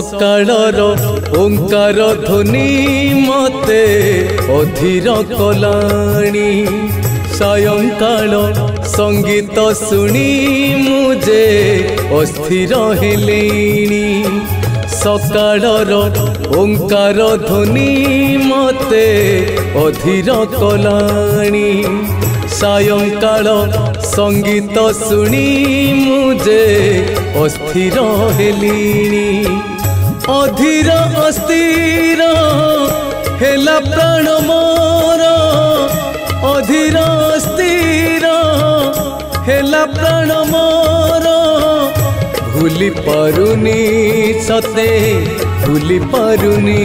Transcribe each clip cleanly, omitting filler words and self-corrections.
सकाळर ओंकार ध्वनि मते अधीर कलाणी सायंकाल संगीत शुणी मुझे अस्थिर हेलेनी सकाळर ओंकार ध्वनि मते अधीर कलाणी सायंकाल संगीत शुणी मुझे अस्थिर हेलिनी अधीर अस्थिर हेला प्राण मोर अधीर अस्थिर हेला प्राण मोर भूली पारुनी सते भूली पारुनी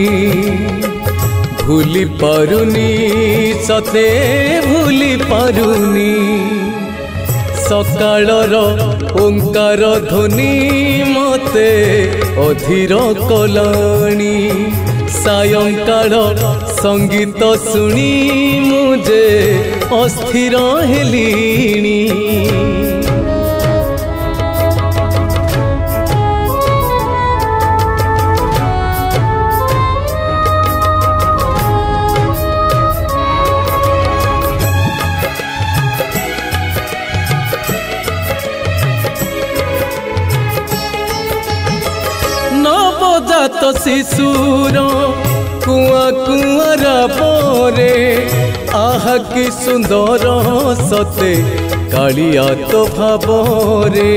भूली पारुनी सते भूली पारुनी सकाळर ओंकार ध्वनि मते अधीर कलाणी सायंकाल संगीत शुणी मुझे अस्थिर हेलिनी नवजात शिशुर कुआ कुआरा परे आहा कि सुंदर सते कालिया तो भावरे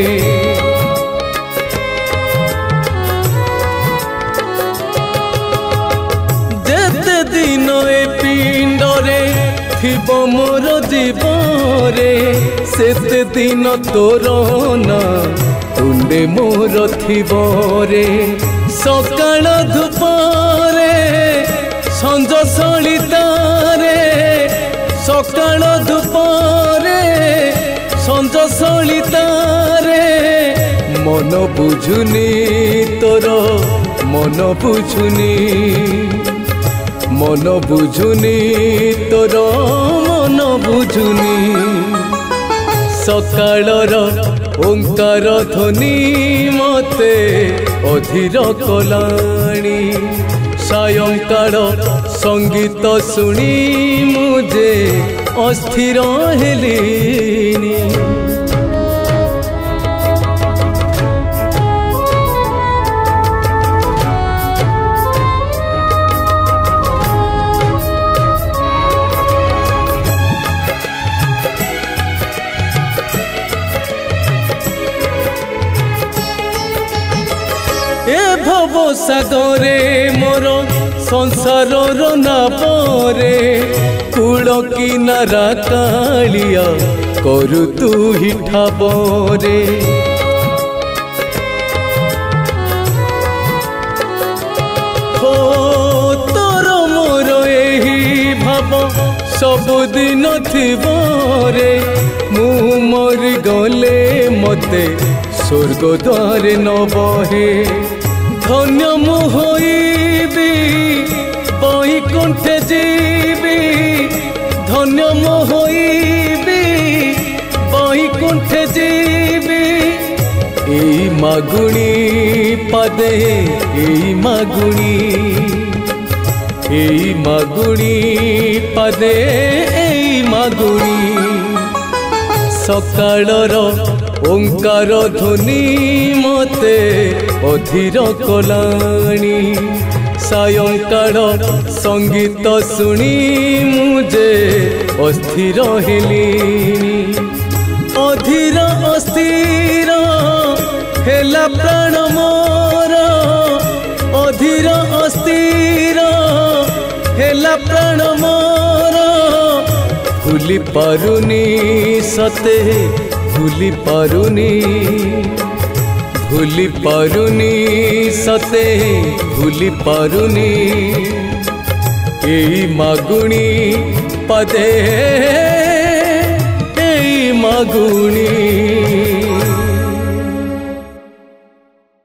जेते दिन ए पिंडरे थिब मोर जीवरे सेते दिन तोर ना तुंडे मोर थिबरे सकाळ धूपरे संज सलितारे सकाळ धूपरे संज सलितारे मन बुझुनी तोर मन बुझुनी मन बुझुनी तोर मन बुझुनी सकाळर ओंकार ध्वनि मते अधीर कलाणी सायंकाल संगीत शुणी मुझे अस्थिर हेलिनी भव सागरे मोर संसार नापरे कूल किनारा कालिया करु तू ही ठाबरे हो तोर मोर एही भाव सबुदिन थिबरे मु मरि गले मते स्वर्ग द्वार न बहे धन्य मु होइबी बैकुंठे जीवी धन्य मु होइबी बैकुंठे जीवी एई मागुणी पदे एई मागुणी पदे एई मागुणी सकाळर ओंकार ध्वनि मते अधीर कलाणी सायंकाल संगीत शुणी मुझे अस्थिर हेलिनी अधीर अस्थिर हेला प्राण मोर अधीर अस्थिर हेला प्राण मोर भूली पारुनी सते भूली पारुनी सते भूली पारुनी एई मागुणी पदे एई मागुणी।